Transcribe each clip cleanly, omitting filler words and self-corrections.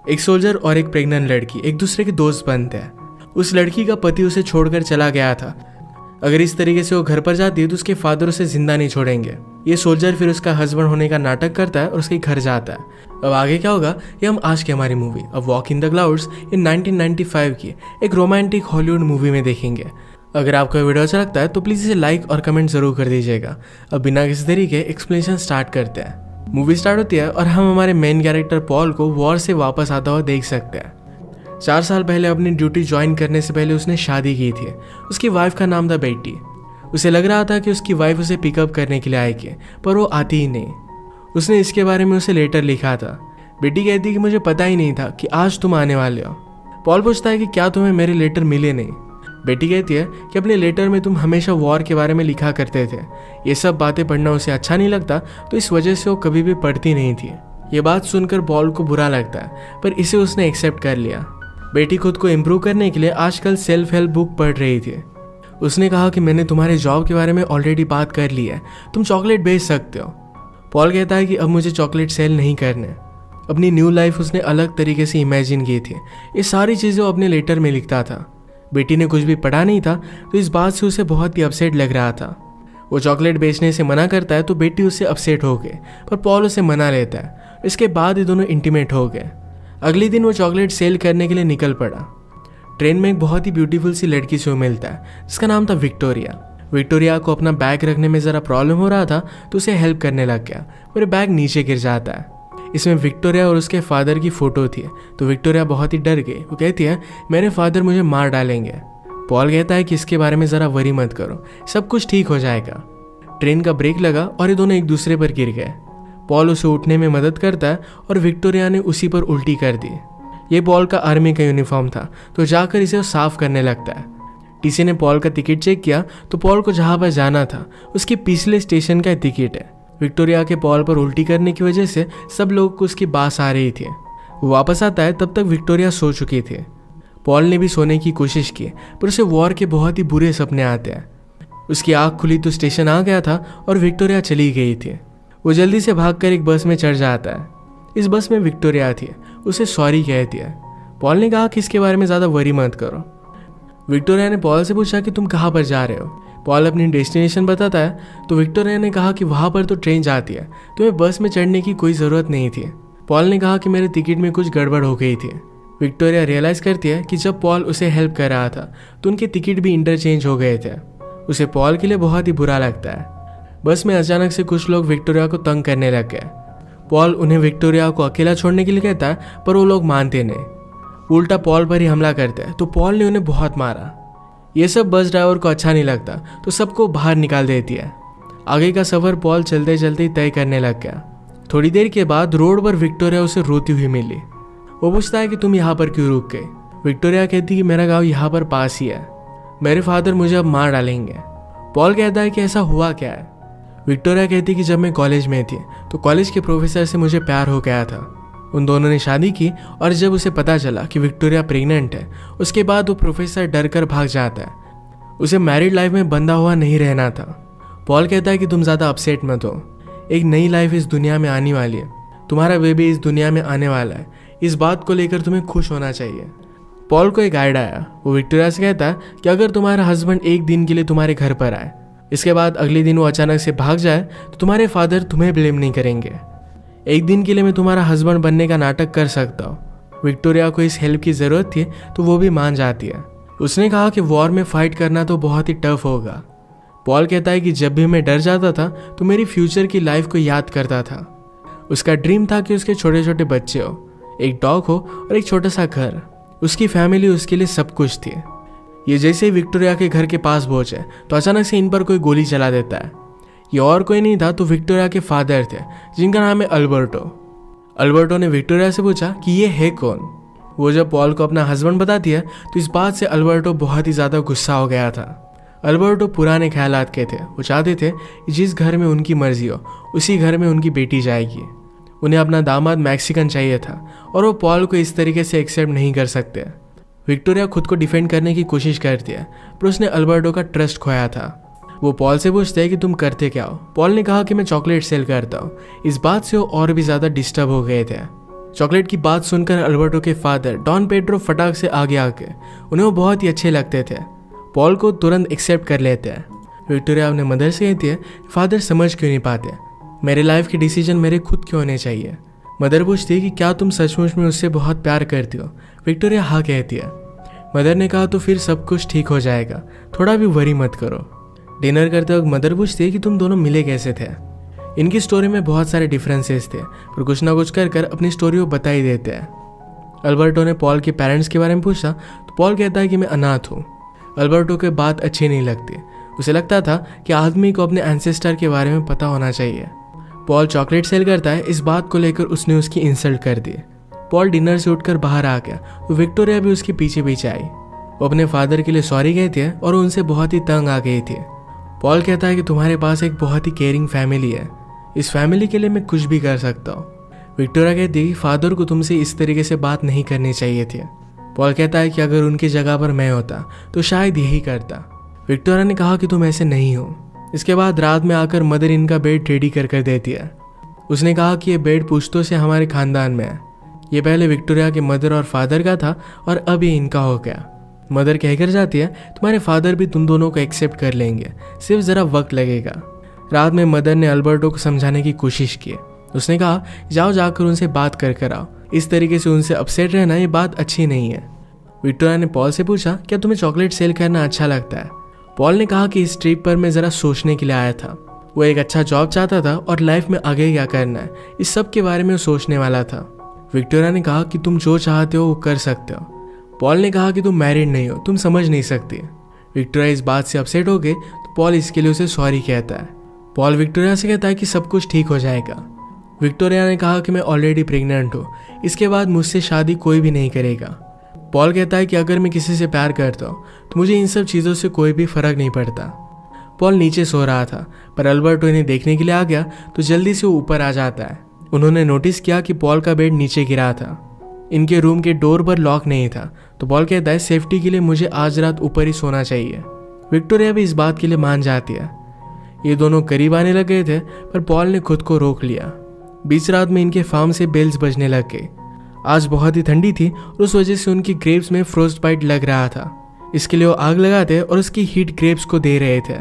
एक सोल्जर और एक प्रेग्नेंट लड़की एक दूसरे के दोस्त बनते हैं। उस लड़की का पति उसे छोड़कर चला गया था। अगर इस तरीके से वो घर पर जाती है तो उसके फादर उसे जिंदा नहीं छोड़ेंगे। ये सोल्जर फिर उसका हस्बैंड होने का नाटक करता है और उसके घर जाता है। अब आगे क्या होगा ये हम आज की हमारी movie a walk in the clouds in 1995 की एक रोमांटिक हॉलीवुड मूवी में देखेंगे। अगर आपको ये वीडियो अच्छा लगता है तो प्लीज़ इसे लाइक और कमेंट जरूर कर दीजिएगा। अब बिना किसी तरीके एक्सप्लेनेशन स्टार्ट करते हैं। मूवी स्टार्ट होती है और हम हमारे मेन कैरेक्टर पॉल को वॉर से वापस आता हुआ देख सकते हैं। 4 साल पहले अपनी ड्यूटी ज्वाइन करने से पहले उसने शादी की थी। उसकी वाइफ का नाम था बेटी। उसे लग रहा था कि उसकी वाइफ उसे पिकअप करने के लिए आएगी, पर वो आती ही नहीं। उसने इसके बारे में उसे लेटर लिखा था। बेटी कहती कि मुझे पता ही नहीं था कि आज तुम आने वाले हो। पॉल पूछता है कि क्या तुम्हें मेरे लेटर मिले नहीं। बेटी कहती है कि अपने लेटर में तुम हमेशा वॉर के बारे में लिखा करते थे। ये सब बातें पढ़ना उसे अच्छा नहीं लगता, तो इस वजह से वो कभी भी पढ़ती नहीं थी। ये बात सुनकर पॉल को बुरा लगता है, पर इसे उसने एक्सेप्ट कर लिया। बेटी खुद को इम्प्रूव करने के लिए आजकल सेल्फ हेल्प बुक पढ़ रही थी। उसने कहा कि मैंने तुम्हारे जॉब के बारे में ऑलरेडी बात कर ली है, तुम चॉकलेट बेच सकते हो। पॉल कहता है कि अब मुझे चॉकलेट सेल नहीं करने। अपनी न्यू लाइफ उसने अलग तरीके से इमेजिन की थी। ये सारी चीज़ें वो अपने लेटर में लिखता था। बेटी ने कुछ भी पढ़ा नहीं था, तो इस बात से उसे बहुत ही अपसेट लग रहा था। वो चॉकलेट बेचने से मना करता है तो बेटी उससे अपसेट हो गए, पर पॉल उसे मना लेता है। इसके बाद ये दोनों इंटीमेट हो गए। अगले दिन वो चॉकलेट सेल करने के लिए निकल पड़ा। ट्रेन में एक बहुत ही ब्यूटीफुल सी लड़की से मिलता है जिसका नाम था विक्टोरिया। विक्टोरिया को अपना बैग रखने में ज़रा प्रॉब्लम हो रहा था, तो उसे हेल्प करने लग गया। मेरे बैग नीचे गिर जाता है। इसमें विक्टोरिया और उसके फादर की फ़ोटो थी, तो विक्टोरिया बहुत ही डर गई। वो कहती है मेरे फादर मुझे मार डालेंगे। पॉल कहता है कि इसके बारे में ज़रा वरी मत करो, सब कुछ ठीक हो जाएगा। ट्रेन का ब्रेक लगा और ये दोनों एक दूसरे पर गिर गए। पॉल उसे उठने में मदद करता है और विक्टोरिया ने उसी पर उल्टी कर दी। ये पॉल का आर्मी का यूनिफॉर्म था, तो जाकर इसे साफ करने लगता है। टीसी ने पॉल का टिकट चेक किया तो पॉल को जहाँ पर जाना था उसके पिछले स्टेशन का टिकट है। विक्टोरिया के पॉल पर उल्टी करने की वजह से सब लोगों को उसकी बास आ रही थी। वो वापस आता है तब तक विक्टोरिया सो चुकी थी। पॉल ने भी सोने की कोशिश की, पर उसे वॉर के बहुत ही बुरे सपने आते हैं। उसकी आँख खुली तो स्टेशन आ गया था और विक्टोरिया चली गई थी। वो जल्दी से भागकर एक बस में चढ़ जाता है। इस बस में विक्टोरिया थी, उसे सॉरी कहती है। पॉल ने कहा कि इसके बारे में ज़्यादा वरी मत करो। विक्टोरिया ने पॉल से पूछा कि तुम कहाँ पर जा रहे हो। पॉल अपनी डेस्टिनेशन बताता है, तो विक्टोरिया ने कहा कि वहाँ पर तो ट्रेन जाती है, तुम्हें बस में चढ़ने की कोई ज़रूरत नहीं थी। पॉल ने कहा कि मेरे टिकट में कुछ गड़बड़ हो गई थी। विक्टोरिया रियलाइज करती है कि जब पॉल उसे हेल्प कर रहा था तो उनके टिकट भी इंटरचेंज हो गए थे। उसे पॉल के लिए बहुत ही बुरा लगता है। बस में अचानक से कुछ लोग विक्टोरिया को तंग करने लग गए। पॉल उन्हें विक्टोरिया को अकेला छोड़ने के लिए कहता है, पर वो लोग मानते नहीं, उल्टा पॉल पर ही हमला करते हैं। तो पॉल ने उन्हें बहुत मारा। ये सब बस ड्राइवर को अच्छा नहीं लगता, तो सबको बाहर निकाल देती है। आगे का सफ़र पॉल चलते चलते तय करने लग गया। थोड़ी देर के बाद रोड पर विक्टोरिया उसे रोती हुई मिली। वो पूछता है कि तुम यहाँ पर क्यों रुक गए। विक्टोरिया कहती कि मेरा गाँव यहाँ पर पास ही है, मेरे फादर मुझे अब मार डालेंगे। पॉल कहता है कि ऐसा हुआ क्या है। विक्टोरिया कहती कि जब मैं कॉलेज में थी तो कॉलेज के प्रोफेसर से मुझे प्यार हो गया था। उन दोनों ने शादी की और जब उसे पता चला कि विक्टोरिया प्रेग्नेंट है, उसके बाद वो प्रोफेसर डर कर भाग जाता है। उसे मैरिड लाइफ में बंधा हुआ नहीं रहना था। पॉल कहता है कि तुम ज़्यादा अपसेट मत हो, एक नई लाइफ इस दुनिया में आने वाली है, तुम्हारा बेबी इस दुनिया में आने वाला है, इस बात को लेकर तुम्हें खुश होना चाहिए। पॉल को एक आइडिया आया। वो विक्टोरिया से कहता है कि अगर तुम्हारा हस्बैंड एक दिन के लिए तुम्हारे घर पर आए, इसके बाद अगले दिन वो अचानक से भाग जाए, तो तुम्हारे फादर तुम्हें ब्लेम नहीं करेंगे। एक दिन के लिए मैं तुम्हारा हस्बैंड बनने का नाटक कर सकता हूँ। विक्टोरिया को इस हेल्प की ज़रूरत थी, तो वो भी मान जाती है। उसने कहा कि वॉर में फाइट करना तो बहुत ही टफ होगा। पॉल कहता है कि जब भी मैं डर जाता था तो मेरी फ्यूचर की लाइफ को याद करता था। उसका ड्रीम था कि उसके छोटे छोटे बच्चे हो, एक डॉग हो और एक छोटा सा घर। उसकी फैमिली उसके लिए सब कुछ थी। ये जैसे ही विक्टोरिया के घर के पास पहुंचे तो अचानक से इन पर कोई गोली चला देता है। ये और कोई नहीं था तो विक्टोरिया के फादर थे, जिनका नाम है अल्बर्टो। अल्बर्टो ने विक्टोरिया से पूछा कि ये है कौन। वो जब पॉल को अपना हस्बैंड बताती है तो इस बात से अल्बर्टो बहुत ही ज़्यादा गुस्सा हो गया था। अल्बर्टो पुराने ख्यालात के थे। वो चाहते थे कि जिस घर में उनकी मर्जी हो उसी घर में उनकी बेटी जाएगी। उन्हें अपना दामाद मैक्सिकन चाहिए था और वो पॉल को इस तरीके से एक्सेप्ट नहीं कर सकते। विक्टोरिया खुद को डिफेंड करने की कोशिश करती है, पर उसने अल्बर्टो का ट्रस्ट खोया था। वो पॉल से पूछते हैं कि तुम करते क्या हो। पॉल ने कहा कि मैं चॉकलेट सेल करता हूँ। इस बात से वो और भी ज़्यादा डिस्टर्ब हो गए थे। चॉकलेट की बात सुनकर अल्बर्टो के फादर डॉन पेड्रो फटाक से आगे आके उन्हें वो बहुत ही अच्छे लगते थे। पॉल को तुरंत एक्सेप्ट कर लेते हैं। विक्टोरिया अपने मदर से कहती है, फादर समझ क्यों नहीं पाते, मेरे लाइफ के डिसीजन मेरे खुद क्यों होने चाहिए। मदर पूछती है कि क्या तुम सचमुच में उससे बहुत प्यार करती हो। विक्टोरिया हाँ कहती है। मदर ने कहा तो फिर सब कुछ ठीक हो जाएगा, थोड़ा भी वरी मत करो। डिनर करते वक्त मदर पूछती है कि तुम दोनों मिले कैसे थे। इनकी स्टोरी में बहुत सारे डिफरेंसेस थे, पर कुछ ना कुछ कर अपनी स्टोरी को बता ही देते हैं। अल्बर्टो ने पॉल के पेरेंट्स के बारे में पूछा तो पॉल कहता है कि मैं अनाथ हूँ। अल्बर्टो को बात अच्छी नहीं लगती, उसे लगता था कि आदमी को अपने एंसेस्टर के बारे में पता होना चाहिए। पॉल चॉकलेट सेल करता है, इस बात को लेकर उसने उसकी इंसल्ट कर दी। पॉल डिनर से उठकर बाहर आ गया तो विक्टोरिया भी उसके पीछे पीछे आई। वो अपने फादर के लिए सॉरी कहती है और उनसे बहुत ही तंग आ गई थी। पॉल कहता है कि तुम्हारे पास एक बहुत ही केयरिंग फैमिली है, इस फैमिली के लिए मैं कुछ भी कर सकता हूँ। विक्टोरिया कहती है कि फादर को तुमसे इस तरीके से बात नहीं करनी चाहिए थी। पॉल कहता है कि अगर उनकी जगह पर मैं होता तो शायद यही करता। विक्टोरिया ने कहा कि तुम ऐसे नहीं हो। इसके बाद रात में आकर मदर इनका बेड रेडी कर देती है। उसने कहा कि ये बेड पुश्तों से हमारे खानदान में है। ये पहले विक्टोरिया के मदर और फादर का था और अब ये इनका हो गया। मदर कहकर जाती है, तुम्हारे फादर भी तुम दोनों को एक्सेप्ट कर लेंगे, सिर्फ ज़रा वक्त लगेगा। रात में मदर ने अल्बर्टो को समझाने की कोशिश की। उसने कहा, जाओ जाकर उनसे बात कर आओ, इस तरीके से उनसे अपसेट रहना ये बात अच्छी नहीं है। विक्टोरिया ने पॉल से पूछा, क्या तुम्हें चॉकलेट सेल करना अच्छा लगता है। पॉल ने कहा कि इस ट्रिप पर मैं ज़रा सोचने के लिए आया था। वो एक अच्छा जॉब चाहता था और लाइफ में आगे क्या करना है इस सब के बारे में वो सोचने वाला था। विक्टोरिया ने कहा कि तुम जो चाहते हो वो कर सकते हो। पॉल ने कहा कि तुम मैरिड नहीं हो, तुम समझ नहीं सकती। विक्टोरिया इस बात से अपसेट हो गई तो पॉल इसके लिए उसे सॉरी कहता है। पॉल विक्टोरिया से कहता है कि सब कुछ ठीक हो जाएगा। विक्टोरिया ने कहा कि मैं ऑलरेडी प्रेग्नेंट हूँ, इसके बाद मुझसे शादी कोई भी नहीं करेगा। पॉल कहता है कि अगर मैं किसी से प्यार करता हूँ तो मुझे इन सब चीज़ों से कोई भी फर्क नहीं पड़ता। पॉल नीचे सो रहा था पर अल्बर्टो इन्हें देखने के लिए आ गया तो जल्दी से वो ऊपर आ जाता है। उन्होंने नोटिस किया कि पॉल का बेड नीचे गिरा था। इनके रूम के डोर पर लॉक नहीं था तो पॉल कहता है, सेफ्टी के लिए मुझे आज रात ऊपर ही सोना चाहिए। विक्टोरिया भी इस बात के लिए मान जाती है। ये दोनों करीब आने लग गए थे पर पॉल ने खुद को रोक लिया। बीच रात में इनके फार्म से बेल्स बजने लग गए। आज बहुत ही ठंडी थी और उस वजह से उनकी ग्रेप्स में फ्रोस्ट बाइट लग रहा था। इसके लिए वो आग लगाते और उसकी हीट ग्रेप्स को दे रहे थे।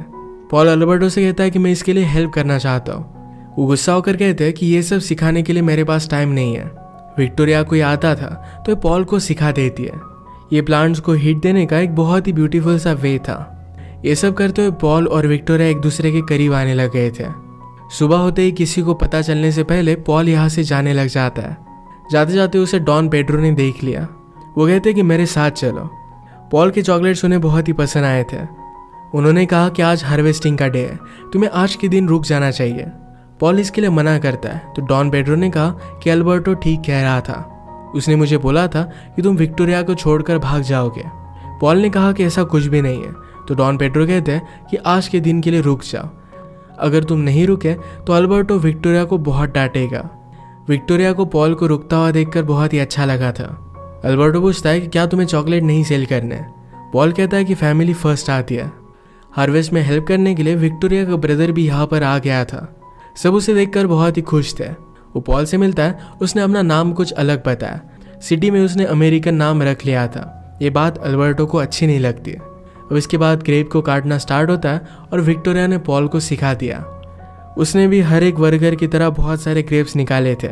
पॉल अल्बर्टो से कहता है कि मैं इसके लिए हेल्प करना चाहता हूँ। वो गुस्सा होकर कहते हैं कि ये सब सिखाने के लिए मेरे पास टाइम नहीं है। विक्टोरिया को ये आता था तो पॉल को सिखा देती है। ये प्लांट्स को हीट देने का एक बहुत ही ब्यूटीफुल सा वे था। ये सब करते हुए पॉल और विक्टोरिया एक दूसरे के करीब आने लग गए थे। सुबह होते ही किसी को पता चलने से पहले पॉल यहाँ से जाने लग जाता है। जाते जाते उसे डॉन पेड्रो ने देख लिया। वो कहते कि मेरे साथ चलो। पॉल के चॉकलेट्स उन्हें बहुत ही पसंद आए थे। उन्होंने कहा कि आज हार्वेस्टिंग का डे है, तुम्हें आज के दिन रुक जाना चाहिए। पॉल इसके लिए मना करता है तो डॉन पेड्रो ने कहा कि अल्बर्टो ठीक कह रहा था, उसने मुझे बोला था कि तुम विक्टोरिया को छोड़कर भाग जाओगे। पॉल ने कहा कि ऐसा कुछ भी नहीं है तो डॉन पेड्रो कहते हैं कि आज के दिन के लिए रुक जाओ, अगर तुम नहीं रुके तो अल्बर्टो विक्टोरिया को बहुत डांटेगा। विक्टोरिया को पॉल को रुकता हुआ देखकर बहुत ही अच्छा लगा था। अल्बर्टो पूछता है कि क्या तुम्हें चॉकलेट नहीं सेल करने। पॉल कहता है कि फैमिली फर्स्ट आती है। हार्वेस्ट में हेल्प करने के लिए विक्टोरिया का ब्रदर भी यहाँ पर आ गया था। सब उसे देखकर बहुत ही खुश थे। वो पॉल से मिलता है, उसने अपना नाम कुछ अलग बताया। सिटी में उसने अमेरिकन नाम रख लिया था। ये बात अल्बर्टो को अच्छी नहीं लगती। अब इसके बाद ग्रेप को काटना स्टार्ट होता है और विक्टोरिया ने पॉल को सिखा दिया। उसने भी हर एक वर्कर की तरह बहुत सारे ग्रेप्स निकाले थे।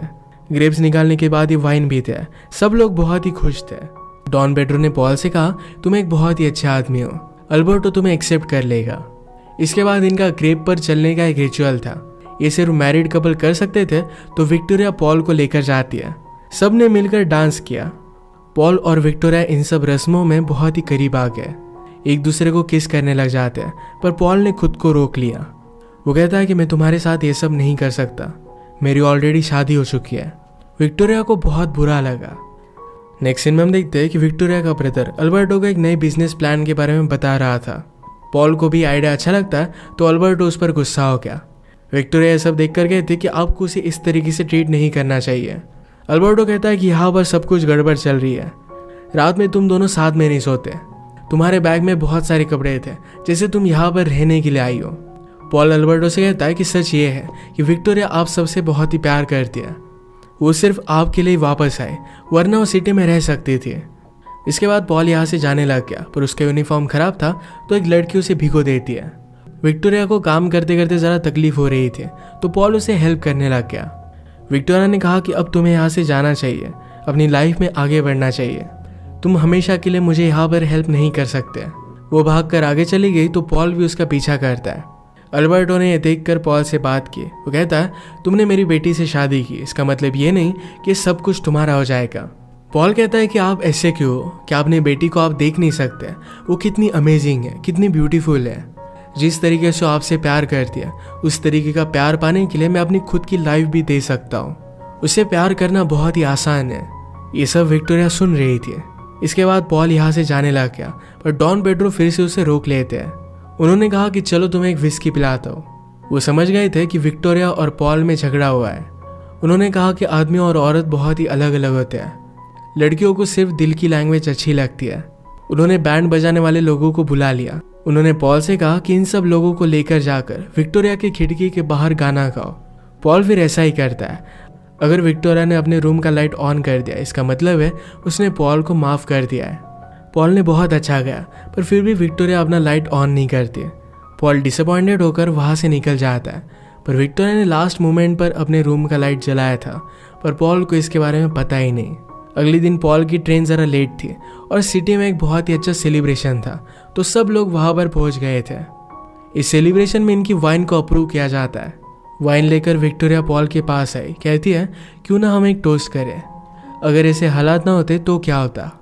ग्रेप्स निकालने के बाद ये वाइन भी थे। सब लोग बहुत ही खुश थे। डॉन पेड्रो ने पॉल से कहा, तुम एक बहुत ही अच्छा आदमी हो, अल्बर्टो तुम्हें एक्सेप्ट कर लेगा। इसके बाद इनका ग्रेप पर चलने का एक रिचुअल था। ये सिर्फ मैरिड कपल कर सकते थे तो विक्टोरिया पॉल को लेकर जाती है। सब ने मिलकर डांस किया। पॉल और विक्टोरिया इन सब रस्मों में बहुत ही करीब आ गए, एक दूसरे को किस करने लग जाते हैं, पर पॉल ने खुद को रोक लिया। वो कहता है कि मैं तुम्हारे साथ ये सब नहीं कर सकता, मेरी ऑलरेडी शादी हो चुकी है। विक्टोरिया को बहुत बुरा लगा। नेक्स्ट सीन में हम देखते हैं कि विक्टोरिया का ब्रदर अल्बर्टो को एक नए बिजनेस प्लान के बारे में बता रहा था। पॉल को भी आइडिया अच्छा लगता है तो अल्बर्टो उस पर गुस्सा हो गया। विक्टोरिया ये सब देखकर कहती कि आपको उसे इस तरीके से ट्रीट नहीं करना चाहिए। अल्बर्टो कहता है कि यहाँ पर सब कुछ गड़बड़ चल रही है, रात में तुम दोनों साथ में नहीं सोते, तुम्हारे बैग में बहुत सारे कपड़े थे जैसे तुम यहाँ पर रहने के लिए आई हो। पॉल अल्बर्टो से कहता है कि सच ये है कि विक्टोरिया आप सबसे बहुत ही प्यार करती है, वो सिर्फ आपके लिए वापस आए, वरना वो सिटी में रह सकती थी। इसके बाद पॉल यहाँ से जाने लग गया, पर उसका यूनिफॉर्म खराब था तो एक लड़की उसे भिगो देती है। विक्टोरिया को काम करते करते ज़रा तकलीफ हो रही थी तो पॉल उसे हेल्प करने लग गया। विक्टोरिया ने कहा कि अब तुम्हें यहाँ से जाना चाहिए, अपनी लाइफ में आगे बढ़ना चाहिए, तुम हमेशा के लिए मुझे यहाँ पर हेल्प नहीं कर सकते। वो भागकर आगे चली गई तो पॉल भी उसका पीछा करता है। अल्बर्टो ने यह देखकर पॉल से बात की। वो कहता है, तुमने मेरी बेटी से शादी की, इसका मतलब ये नहीं कि सब कुछ तुम्हारा हो जाएगा। पॉल कहता है कि आप ऐसे क्यों हो, क्या अपनी बेटी को आप देख नहीं सकते? वो कितनी अमेजिंग है, कितनी ब्यूटीफुल है। जिस तरीके से आपसे प्यार करती है उस तरीके का प्यार पाने के लिए मैं अपनी खुद की लाइफ भी दे सकता हूँ। उसे प्यार करना बहुत ही आसान है। ये सब विक्टोरिया सुन रही थी। इसके बाद पॉल यहाँ से जाने लग गया, पर डॉन पेड्रो फिर से उसे रोक लेते हैं। उन्होंने कहा कि चलो तुम्हें एक विस्की पिलाता हूँ। वो समझ गए थे कि विक्टोरिया और पॉल में झगड़ा हुआ है। उन्होंने कहा कि आदमी और औरत बहुत ही अलग अलग होते हैं, लड़कियों को सिर्फ दिल की लैंग्वेज अच्छी लगती है। उन्होंने बैंड बजाने वाले लोगों को बुला लिया। उन्होंने पॉल से कहा कि इन सब लोगों को लेकर जाकर विक्टोरिया की खिड़की के बाहर गाना गाओ। पॉल फिर ऐसा ही करता है। अगर विक्टोरिया ने अपने रूम का लाइट ऑन कर दिया, इसका मतलब है उसने पॉल को माफ़ कर दिया है। पॉल ने बहुत अच्छा गया, पर फिर भी विक्टोरिया अपना लाइट ऑन नहीं करती। पॉल डिसअपॉइंटेड होकर वहाँ से निकल जाता है, पर विक्टोरिया ने लास्ट मोमेंट पर अपने रूम का लाइट जलाया था, पर पॉल को इसके बारे में पता ही नहीं। अगले दिन पॉल की ट्रेन ज़रा लेट थी और सिटी में एक बहुत ही अच्छा सेलिब्रेशन था, तो सब लोग वहाँ पर पहुँच गए थे। इस सेलिब्रेशन में इनकी वाइन को अप्रूव किया जाता है। वाइन लेकर विक्टोरिया पॉल के पास आई, कहती है, क्यों ना हम एक टोस्ट करें? अगर ऐसे हालात ना होते तो क्या होता?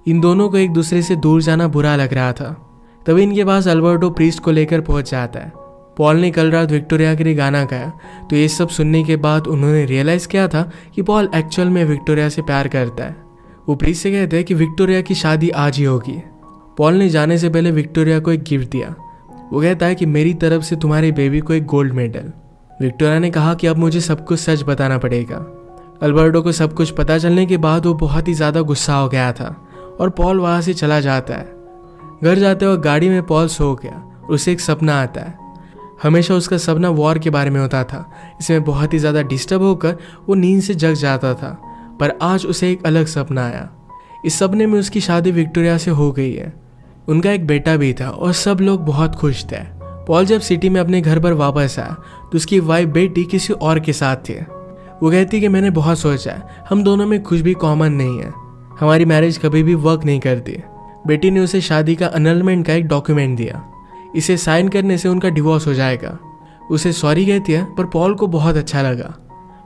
इन दोनों को एक दूसरे से दूर जाना बुरा लग रहा था। तभी इनके पास अल्बर्टो प्रीस्ट को लेकर पहुंच जाता है। पॉल ने कल रात विक्टोरिया के लिए गाना गाया, तो ये सब सुनने के बाद उन्होंने रियलाइज़ किया था कि पॉल एक्चुअल में विक्टोरिया से प्यार करता है। वो प्रीस्ट से कहते हैं कि विक्टोरिया की शादी आज ही होगी। पॉल ने जाने से पहले विक्टोरिया को एक गिफ्ट दिया। वो कहता है कि मेरी तरफ से तुम्हारी बेबी को एक गोल्ड मेडल। विक्टोरिया ने कहा कि अब मुझे सब कुछ सच बताना पड़ेगा। अल्बर्टो को सब कुछ पता चलने के बाद वो बहुत ही ज़्यादा गुस्सा हो गया था और पॉल वहाँ से चला जाता है। घर जाते वक्त गाड़ी में पॉल सो गया और उसे एक सपना आता है। हमेशा उसका सपना वॉर के बारे में होता था। इसमें बहुत ही ज़्यादा डिस्टर्ब होकर वो नींद से जग जाता था, पर आज उसे एक अलग सपना आया। इस सपने में उसकी शादी विक्टोरिया से हो गई है। उनका एक बेटा भी था और सब लोग बहुत खुश थे। पॉल जब सिटी में अपने घर पर वापस आया तो उसकी वाइफ बेटी किसी और के साथ थी। वो कहती कि मैंने बहुत सोचा है, हम दोनों में कुछ भी कॉमन नहीं है, हमारी मैरिज कभी भी वर्क नहीं करती। बेटी ने उसे शादी का अनलमेंट का एक डॉक्यूमेंट दिया। इसे साइन करने से उनका डिवोर्स हो जाएगा। उसे सॉरी कहती है, पर पॉल को बहुत अच्छा लगा।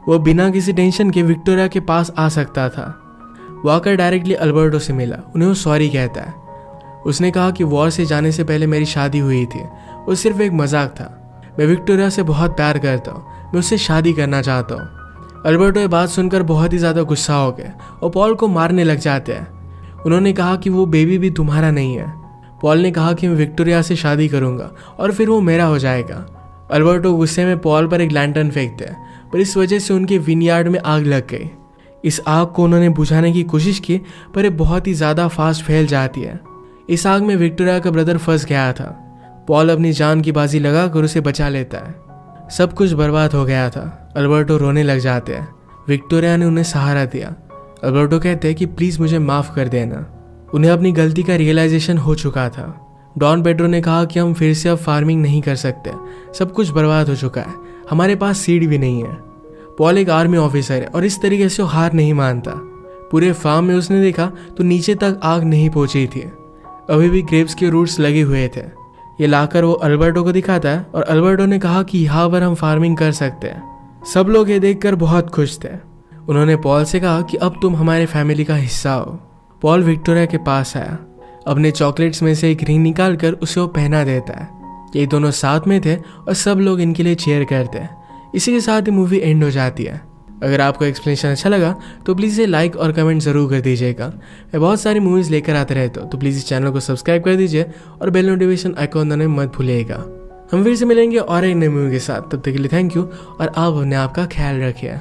वो बिना किसी टेंशन के विक्टोरिया के पास आ सकता था। वो आकर डायरेक्टली अल्बर्टो से मिला, उन्हें वो सॉरी कहता है। उसने कहा कि वॉर से जाने से पहले मेरी शादी हुई थी, वो सिर्फ एक मजाक था। मैं विक्टोरिया से बहुत प्यार करता हूँ, मैं उससे शादी करना चाहता हूँ। अल्बर्टो ये बात सुनकर बहुत ही ज़्यादा गुस्सा हो गए और पॉल को मारने लग जाते हैं। उन्होंने कहा कि वो बेबी भी तुम्हारा नहीं है। पॉल ने कहा कि मैं विक्टोरिया से शादी करूँगा और फिर वो मेरा हो जाएगा। अल्बर्टो गुस्से में पॉल पर एक लैंटर्न फेंकते हैं, पर इस वजह से उनके विनयार्ड में आग लग गई। इस आग को उन्होंने बुझाने की कोशिश की, पर ये बहुत ही ज़्यादा फास्ट फैल जाती है। इस आग में विक्टोरिया का ब्रदर फंस गया था। पॉल अपनी जान की बाजी लगाकर उसे बचा लेता है। सब कुछ बर्बाद हो गया था। अल्बर्टो रोने लग जाते हैं। विक्टोरिया ने उन्हें सहारा दिया। अल्बर्टो कहते हैं कि प्लीज़ मुझे माफ़ कर देना। उन्हें अपनी गलती का रियलाइजेशन हो चुका था। डॉन पेड्रो ने कहा कि हम फिर से अब फार्मिंग नहीं कर सकते, सब कुछ बर्बाद हो चुका है, हमारे पास सीड भी नहीं है। पॉल एक आर्मी ऑफिसर है और इस तरीके से वो हार नहीं मानता। पूरे फार्म में उसने देखा तो नीचे तक आग नहीं पहुंची थी, अभी भी ग्रेप्स के रूट्स लगे हुए थे। ये लाकर वो अल्बर्टो को दिखाता है और अल्बर्टो ने कहा कि यहाँ पर हम फार्मिंग कर सकते हैं। सब लोग ये देखकर बहुत खुश थे। उन्होंने पॉल से कहा कि अब तुम हमारे फैमिली का हिस्सा हो। पॉल विक्टोरिया के पास आया, अपने चॉकलेट्स में से एक रिंग निकाल कर उसे वो पहना देता है। ये दोनों साथ में थे और सब लोग इनके लिए चीयर करते हैं। इसी के साथ ही मूवी एंड हो जाती है। अगर आपको एक्सप्लेनेशन अच्छा लगा तो प्लीज़ इसे लाइक और कमेंट ज़रूर कर दीजिएगा। मैं बहुत सारी मूवीज़ लेकर आते रहता हूँ, तो प्लीज़ इस चैनल को सब्सक्राइब कर दीजिए और बेल नोटिफिकेशन आइकॉन दबाना मत भूलिएगा। हम फिर से मिलेंगे और एक नई मूवी के साथ। तब तक के लिए थैंक यू और आप अपने आप का ख्याल रखिए।